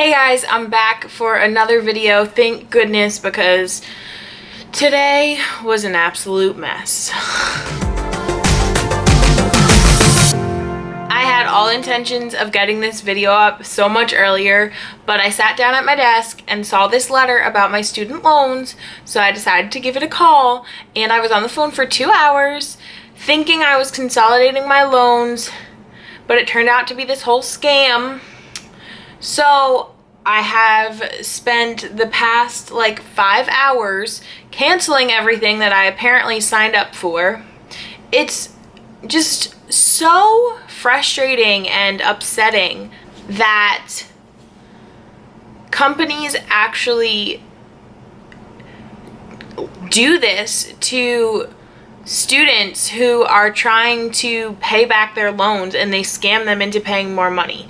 Hey guys, I'm back for another video, thank goodness, because today was an absolute mess. I had all intentions of getting this video up so much earlier, but I sat down at my desk and saw this letter about my student loans, so I decided to give it a call, and I was on the phone for 2 hours thinking I was consolidating my loans, but it turned out to be this whole scam. So I have spent the past like 5 hours canceling everything that I apparently signed up for. It's just so frustrating and upsetting that companies actually do this to students who are trying to pay back their loans, and they scam them into paying more money.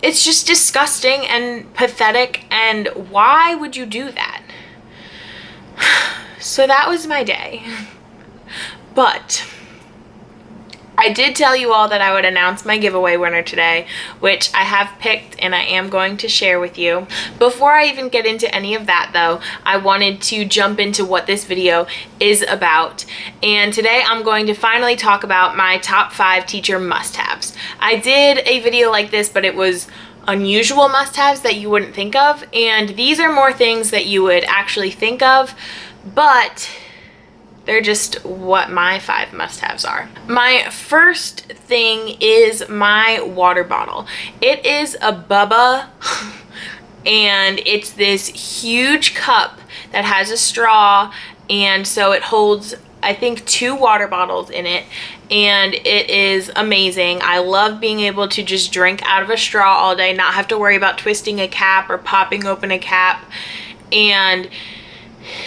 It's just disgusting and pathetic, and why would you do that? So that was my day. But I did tell you all that I would announce my giveaway winner today, which I have picked and I am going to share with you. Before I even get into any of that though, I wanted to jump into what this video is about. And today I'm going to finally talk about my top 5 teacher must-haves. I did a video like this, but it was unusual must-haves that you wouldn't think of, and these are more things that you would actually think of, but they're just what my 5 must-haves are. My first thing is my water bottle. It is a Bubba, and it's this huge cup that has a straw, and so it holds, I think, 2 water bottles in it, and it is amazing. I love being able to just drink out of a straw all day, not have to worry about twisting a cap or popping open a cap, and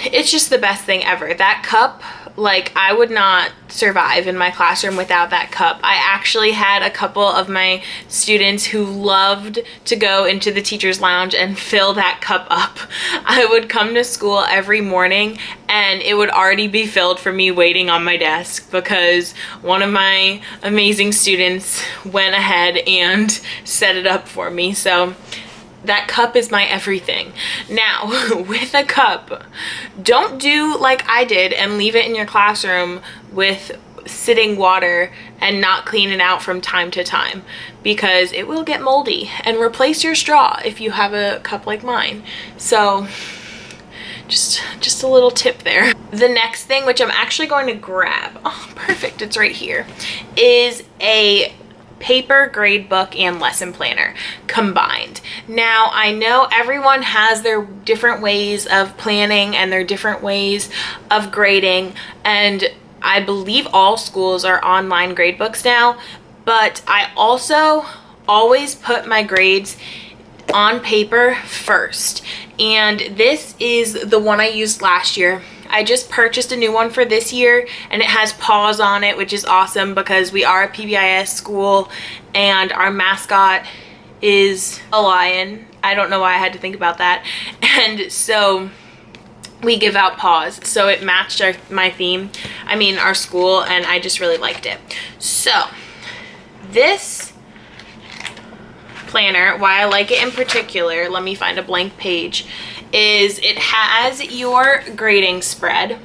it's just the best thing ever. That cup, like, I would not survive in my classroom without that cup. I actually had a couple of my students who loved to go into the teacher's lounge and fill that cup up. I would come to school every morning and it would already be filled for me waiting on my desk, because one of my amazing students went ahead and set it up for me. So that cup is my everything. Now, with a cup, don't do like I did and leave it in your classroom with sitting water and not clean it out from time to time, because it will get moldy. And replace your straw if you have a cup like mine. So just a little tip there. The next thing, which I'm actually going to grab, oh perfect, it's right here, is a paper grade book and lesson planner combined. Now, I know everyone has their different ways of planning and their different ways of grading, and I believe all schools are online grade books now, but I also always put my grades on paper first, and this is the one I used last year. I just purchased a new one for this year, and it has paws on it, which is awesome because we are a PBIS school and our mascot is a lion. I don't know why I had to think about that. And so we give out paws, so it matched my theme, our school, and I just really liked it. So this planner, why I like it in particular, let me find a blank page, is it has your grading spread.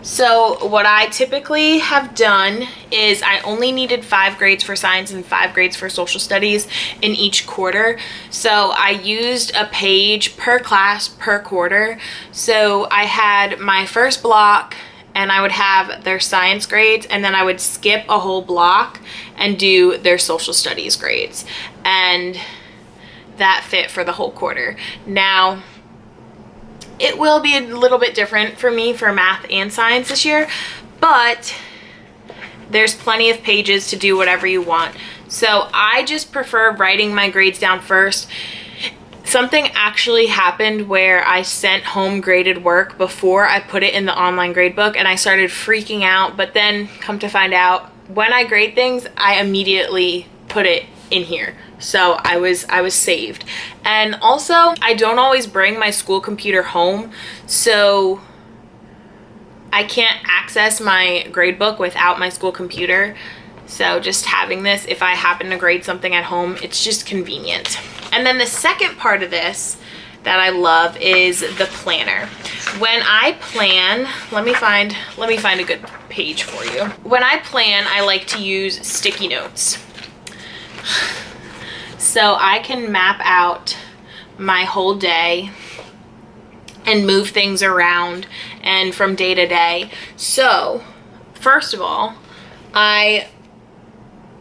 So what I typically have done is I only needed 5 grades for science and 5 grades for social studies in each quarter. So I used a page per class per quarter. So I had my first block and I would have their science grades, and then I would skip a whole block and do their social studies grades. And that fit for the whole quarter. Now, it will be a little bit different for me for math and science this year, but there's plenty of pages to do whatever you want. So I just prefer writing my grades down first. Something actually happened where I sent home graded work before I put it in the online gradebook, and I started freaking out, but then come to find out, when I grade things, I immediately put it in here. So I was saved. And also, I don't always bring my school computer home, so I can't access my gradebook without my school computer. So just having this, if I happen to grade something at home, it's just convenient. And then the second part of this that I love is the planner. When I plan, let me find a good page for you. When I plan, I like to use sticky notes. So I can map out my whole day and move things around and from day to day. So first of all, I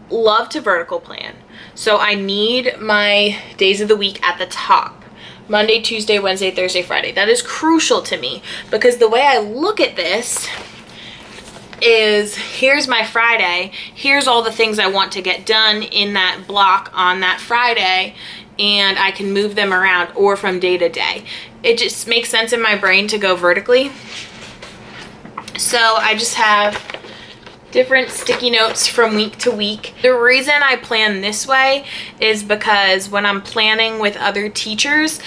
love to vertical plan. So I need my days of the week at the top. Monday, Tuesday, Wednesday, Thursday, Friday. That is crucial to me because the way I look at this is, here's my Friday, here's all the things I want to get done in that block on that Friday, and I can move them around or from day to day. It just makes sense in my brain to go vertically. So I just have different sticky notes from week to week. The reason I plan this way is because when I'm planning with other teachers,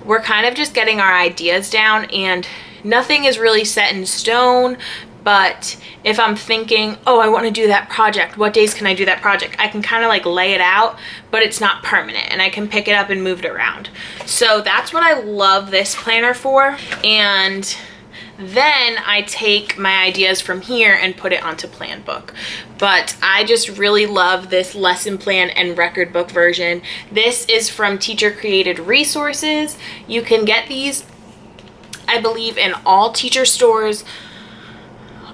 we're kind of just getting our ideas down and nothing is really set in stone. But if I'm thinking, oh, I want to do that project, what days can I do that project? I can kind of like lay it out, but it's not permanent and I can pick it up and move it around. So that's what I love this planner for. And then I take my ideas from here and put it onto Planbook. But I just really love this lesson plan and record book version. This is from Teacher Created Resources. You can get these, I believe, in all teacher stores.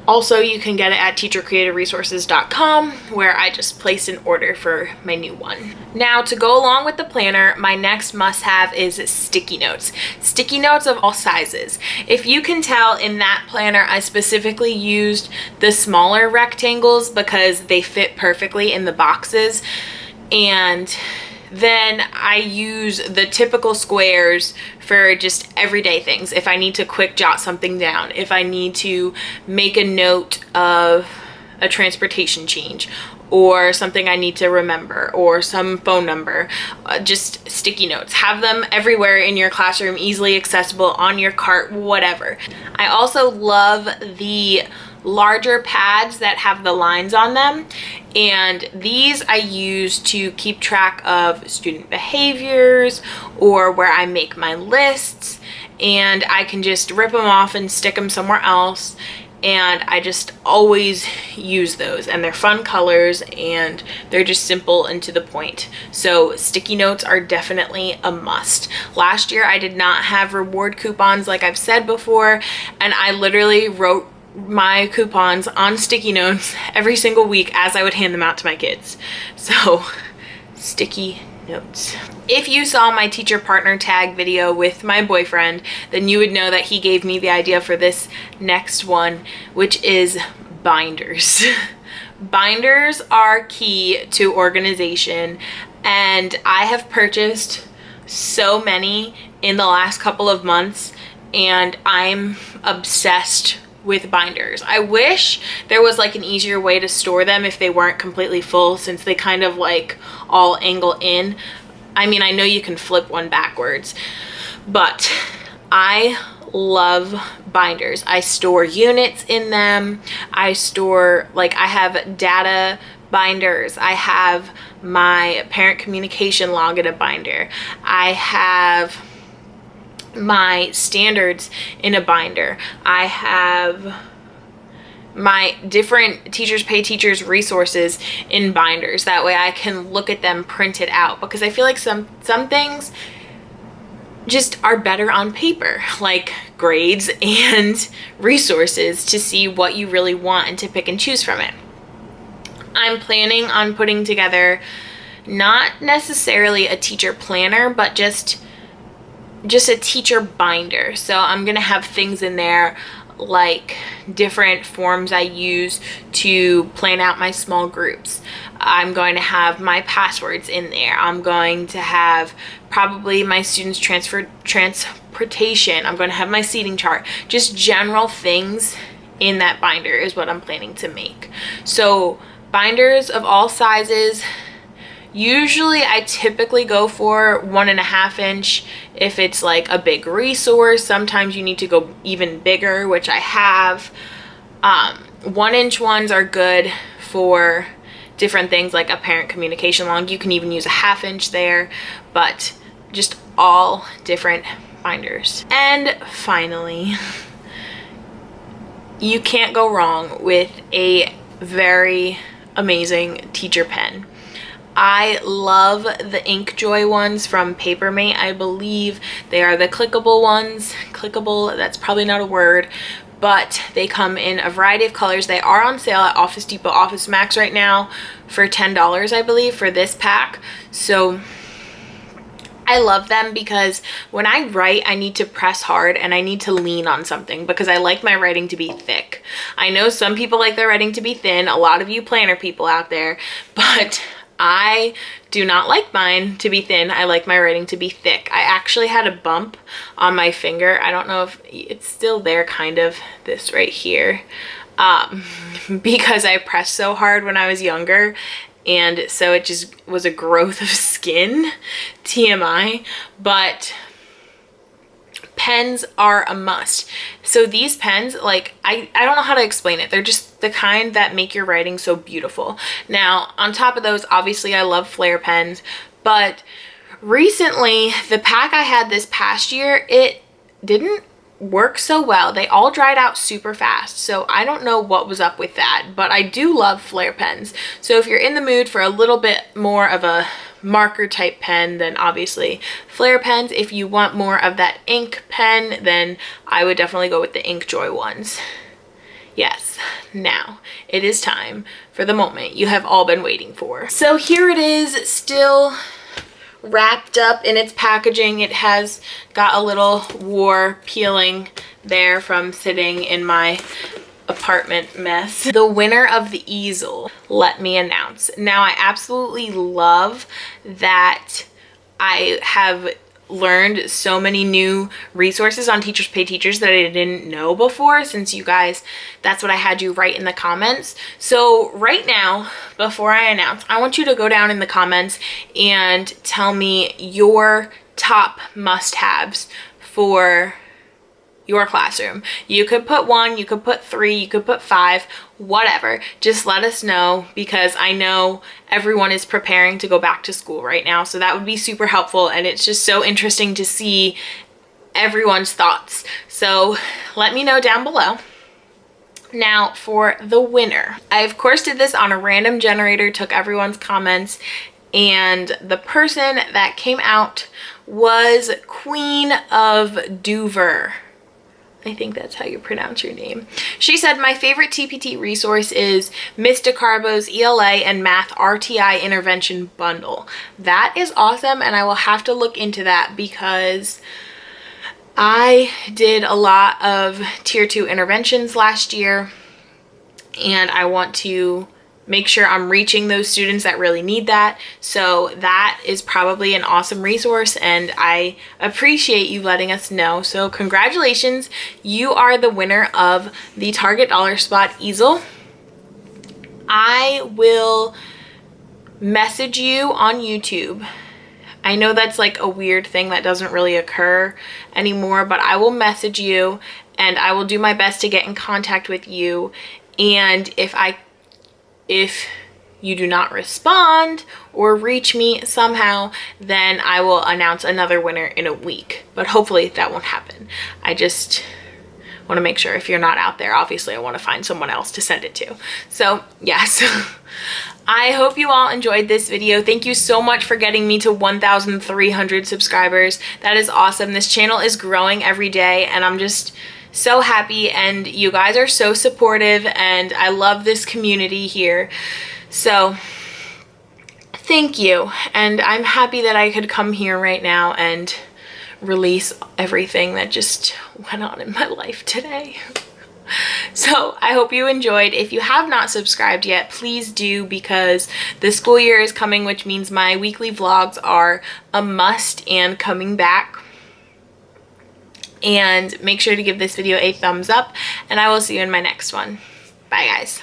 Also, you can get it at teachercreatedresources.com, where I just placed an order for my new one. Now, to go along with the planner, my next must-have is sticky notes. Sticky notes of all sizes. If you can tell, in that planner, I specifically used the smaller rectangles because they fit perfectly in the boxes. And then I use the typical squares for just everyday things. If I need to quick jot something down, if I need to make a note of a transportation change or something I need to remember or some phone number, just sticky notes. Have them everywhere in your classroom, easily accessible, on your cart, whatever. I also love the larger pads that have the lines on them, and these I use to keep track of student behaviors or where I make my lists, and I can just rip them off and stick them somewhere else, and I just always use those, and they're fun colors and they're just simple and to the point. So sticky notes are definitely a must. Last year I did not have reward coupons like I've said before, and I literally wrote my coupons on sticky notes every single week as I would hand them out to my kids. So sticky notes. If you saw my teacher partner tag video with my boyfriend, then you would know that he gave me the idea for this next one, which is binders. Binders are key to organization, and I have purchased so many in the last couple of months, and I'm obsessed with binders. I wish there was like an easier way to store them if they weren't completely full, since they kind of like all angle in. I mean, I know you can flip one backwards, but I love binders. I store units in them. I store, like, I have data binders. I have my parent communication log in a binder. I have my standards in a binder. I have my different Teachers Pay Teachers resources in binders. That way I can look at them printed out, because I feel like some things just are better on paper, like grades and resources, to see what you really want and to pick and choose from it. I'm planning on putting together not necessarily a teacher planner, but just a teacher binder. So I'm gonna have things in there like different forms I use to plan out my small groups. I'm going to have my passwords in there. I'm going to have probably my students' transportation. I'm going to have my seating chart. Just general things in that binder is what I'm planning to make. So binders of all sizes. Usually I typically go for 1.5 inch if it's like a big resource. Sometimes you need to go even bigger, which I have. 1 inch ones are good for different things like a parent communication log. You can even use a 1/2 inch there, but just all different binders. And finally, you can't go wrong with a very amazing teacher pen. I love the Inkjoy ones from Papermate. I believe they are the clickable ones. Clickable, that's probably not a word, but they come in a variety of colors. They are on sale at Office Depot, Office Max right now for $10, I believe, for this pack. So I love them because when I write, I need to press hard and I need to lean on something because I like my writing to be thick. I know some people like their writing to be thin, a lot of you planner people out there, but I do not like mine to be thin. I like my writing to be thick. I actually had a bump on my finger. I don't know if it's still there, kind of, this right here, because I pressed so hard when I was younger. And so it just was a growth of skin, TMI, but pens are a must. So these pens, like, I don't know how to explain it. They're just the kind that make your writing so beautiful. Now, on top of those, obviously I love Flair pens, but recently, the pack I had this past year, it didn't work so well. They all dried out super fast, so I don't know what was up with that, but I do love Flair pens. So if you're in the mood for a little bit more of a marker type pen, then obviously Flair pens. If you want more of that ink pen, then I would definitely go with the Inkjoy ones. Yes, now it is time for the moment you have all been waiting for. So here it is, still wrapped up in its packaging. It has got a little war peeling there from sitting in my apartment mess. The winner of the easel, let me announce. Now, I absolutely love that I have learned so many new resources on Teachers Pay Teachers that I didn't know before, since you guys, that's what I had you write in the comments. So right now, before I announce, I want you to go down in the comments and tell me your top must-haves for your classroom. You could put 1, you could put 3, you could put 5, whatever. Just let us know, because I know everyone is preparing to go back to school right now, so that would be super helpful, and it's just so interesting to see everyone's thoughts. So let me know down below. Now for the winner, I of course did this on a random generator, took everyone's comments, and the person that came out was Queen of Dover. I think that's how you pronounce your name. She said, my favorite TPT resource is Miss DeCarbo's ELA and Math RTI Intervention Bundle. That is awesome, and I will have to look into that because I did a lot of Tier 2 interventions last year, and I want to make sure I'm reaching those students that really need that. So that is probably an awesome resource, and I appreciate you letting us know. So congratulations, you are the winner of the Target Dollar Spot easel. I will message you on YouTube. I know that's like a weird thing that doesn't really occur anymore, but I will message you and I will do my best to get in contact with you. And if you do not respond or reach me somehow, then I will announce another winner in a week. But hopefully that won't happen. I just want to make sure if you're not out there, obviously I want to find someone else to send it to. So yes, I hope you all enjoyed this video. Thank you so much for getting me to 1,300 subscribers. That is awesome. This channel is growing every day, and I'm just so happy, and you guys are so supportive, and I love this community here. So thank you, and I'm happy that I could come here right now and release everything that just went on in my life today. So I hope you enjoyed. If you have not subscribed yet, please do, because the school year is coming, which means my weekly vlogs are a must and coming back. And make sure to give this video a thumbs up, and I will see you in my next one. Bye guys.